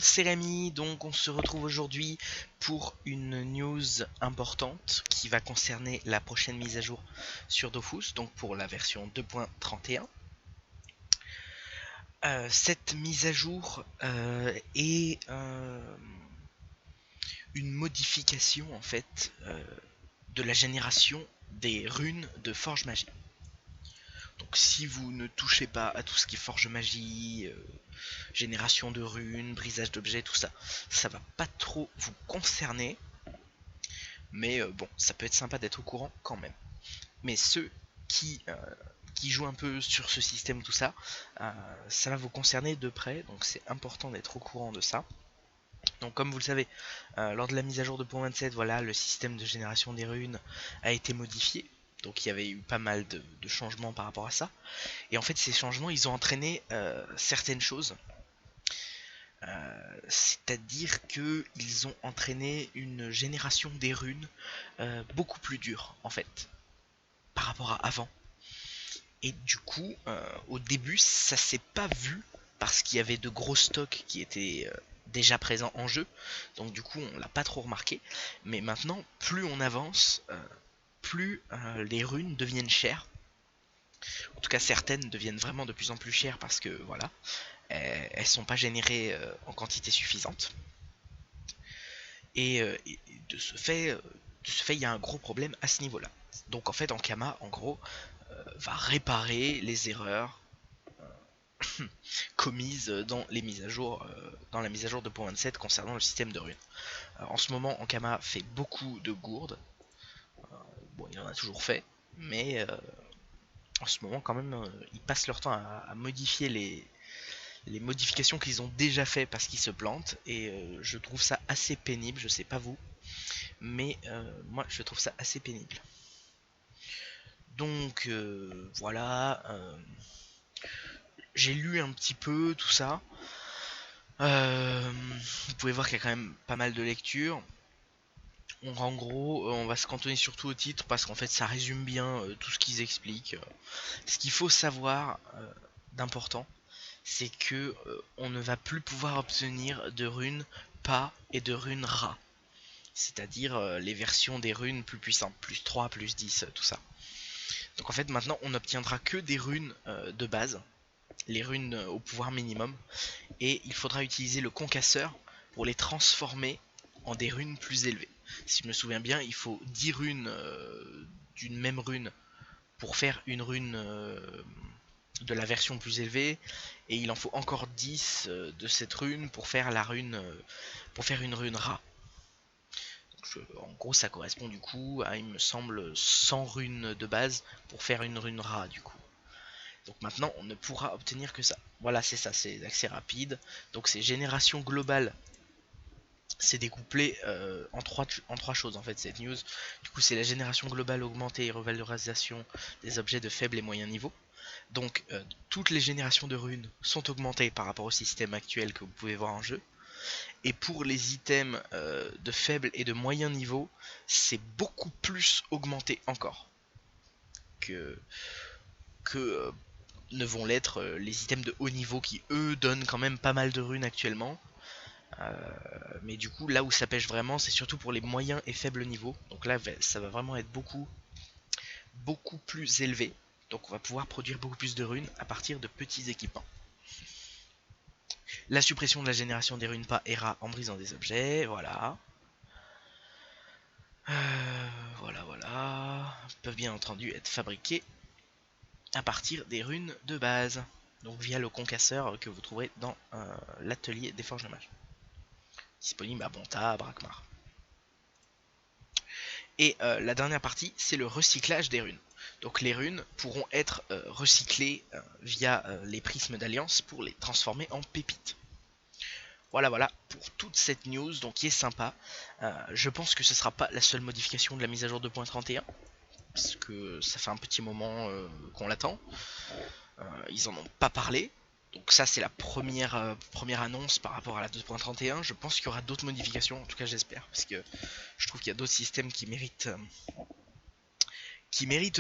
monde, c'est Rémi, donc on se retrouve aujourd'hui pour une news importante qui va concerner la prochaine mise à jour sur Dofus, donc pour la version 2.31. Cette mise à jour est une modification en fait de la génération des runes de Forge Magie. Donc si vous ne touchez pas à tout ce qui est Forge Magie, génération de runes, brisage d'objets, tout ça, ça va pas trop vous concerner. Mais bon, ça peut être sympa d'être au courant quand même. Mais ceux qui jouent un peu sur ce système, tout ça, ça va vous concerner de près. Donc c'est important d'être au courant de ça. Donc comme vous le savez, lors de la mise à jour de 2.27, voilà, le système de génération des runes a été modifié. Donc il y avait eu pas mal de changements par rapport à ça. Et en fait ces changements, ils ont entraîné certaines choses. C'est-à-dire qu'ils ont entraîné une génération des runes beaucoup plus dure en fait par rapport à avant. Et du coup, au début, ça s'est pas vu parce qu'il y avait de gros stocks qui étaient déjà présents en jeu. Donc du coup, on l'a pas trop remarqué. Mais maintenant, plus on avance, plus les runes deviennent chères. En tout cas, certaines deviennent vraiment de plus en plus chères parce que voilà, elles sont pas générées en quantité suffisante. Et de ce fait, il y a un gros problème à ce niveau-là. Donc en fait, Ankama, en gros, va réparer les erreurs commises dans les mises à jour, dans la mise à jour de 2.27 concernant le système de runes. En ce moment, Ankama fait beaucoup de gourdes. Bon, il en a toujours fait, mais en ce moment, quand même, ils passent leur temps à modifier les modifications qu'ils ont déjà fait parce qu'ils se plantent. Et je trouve ça assez pénible. Je sais pas vous, mais moi, je trouve ça assez pénible. Donc voilà, j'ai lu un petit peu tout ça. Vous pouvez voir qu'il y a quand même pas mal de lectures. En gros, on va se cantonner surtout au titre parce qu'en fait ça résume bien tout ce qu'ils expliquent. Ce qu'il faut savoir d'important, c'est que on ne va plus pouvoir obtenir de runes pas et de runes ra. C'est-à-dire les versions des runes plus puissantes, plus 3, plus 10, tout ça. Donc en fait maintenant on n'obtiendra que des runes de base, les runes au pouvoir minimum, et il faudra utiliser le concasseur pour les transformer en des runes plus élevées. Si je me souviens bien, il faut 10 runes d'une même rune pour faire une rune de la version plus élevée, et il en faut encore 10 de cette rune pour faire la rune pour faire une rune ra. En gros ça correspond du coup à, il me semble, 100 runes de base pour faire une rune ra du coup. Donc maintenant on ne pourra obtenir que ça. Voilà, c'est ça, c'est accès rapide. Donc c'est génération globale. C'est découplé en trois choses en fait cette news. Du coup c'est la génération globale augmentée et revalorisation des objets de faible et moyen niveau. Donc toutes les générations de runes sont augmentées par rapport au système actuel que vous pouvez voir en jeu. Et pour les items de faible et de moyen niveau, c'est beaucoup plus augmenté encore que, que ne vont l'être les items de haut niveau qui eux donnent quand même pas mal de runes actuellement. Mais du coup là où ça pêche vraiment c'est surtout pour les moyens et faibles niveaux. Donc là ça va vraiment être beaucoup plus élevé. Donc on va pouvoir produire beaucoup plus de runes à partir de petits équipements. La suppression de la génération des runes pas ERA en brisant des objets, voilà. Voilà. Peuvent bien entendu être fabriqués à partir des runes de base. Donc via le concasseur que vous trouverez dans l'atelier des forges de mages. Disponible à Bonta, à Brakmar. Et la dernière partie, c'est le recyclage des runes. Donc les runes pourront être recyclées via les prismes d'alliance pour les transformer en pépites. Voilà pour toute cette news, donc qui est sympa. Je pense que ce sera pas la seule modification de la mise à jour 2.31, parce que ça fait un petit moment qu'on l'attend. Ils en ont pas parlé. Donc ça c'est la première annonce par rapport à la 2.31. Je pense qu'il y aura d'autres modifications, en tout cas j'espère, parce que je trouve qu'il y a d'autres systèmes qui méritent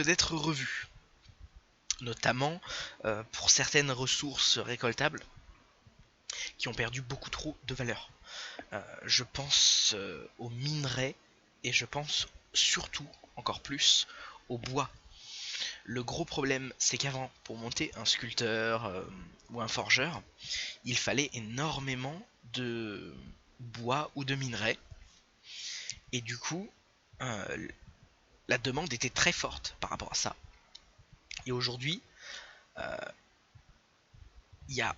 d'être revus. Notamment pour certaines ressources récoltables. qui ont perdu beaucoup trop de valeur. Je pense aux minerais et je pense surtout, encore plus, au bois. Le gros problème, c'est qu'avant, pour monter un sculpteur ou un forgeur, il fallait énormément de bois ou de minerais. Et du coup, euh, la demande était très forte par rapport à ça. Et aujourd'hui, il y a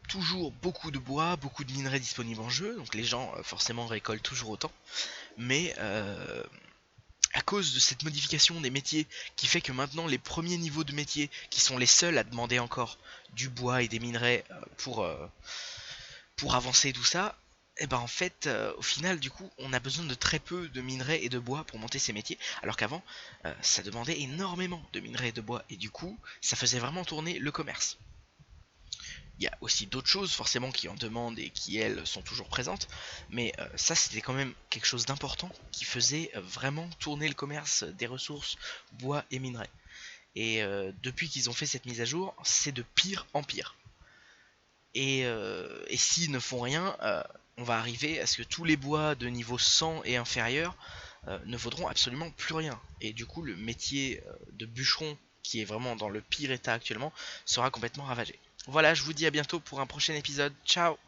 toujours beaucoup de bois, beaucoup de minerais disponibles en jeu, donc les gens forcément récoltent toujours autant. Mais à cause de cette modification des métiers qui fait que maintenant les premiers niveaux de métiers, qui sont les seuls à demander encore du bois et des minerais pour avancer tout ça, et ben en fait au final du coup on a besoin de très peu de minerais et de bois pour monter ces métiers, alors qu'avant ça demandait énormément de minerais et de bois, et du coup ça faisait vraiment tourner le commerce. Il y a aussi d'autres choses forcément qui en demandent et qui elles sont toujours présentes, mais ça c'était quand même quelque chose d'important qui faisait vraiment tourner le commerce des ressources bois et minerais. Et depuis qu'ils ont fait cette mise à jour, c'est de pire en pire. Et s'ils ne font rien, on va arriver à ce que tous les bois de niveau 100 et inférieur ne vaudront absolument plus rien. Et du coup, le métier de bûcheron, qui est vraiment dans le pire état actuellement, sera complètement ravagé. Voilà, je vous dis à bientôt pour un prochain épisode. Ciao!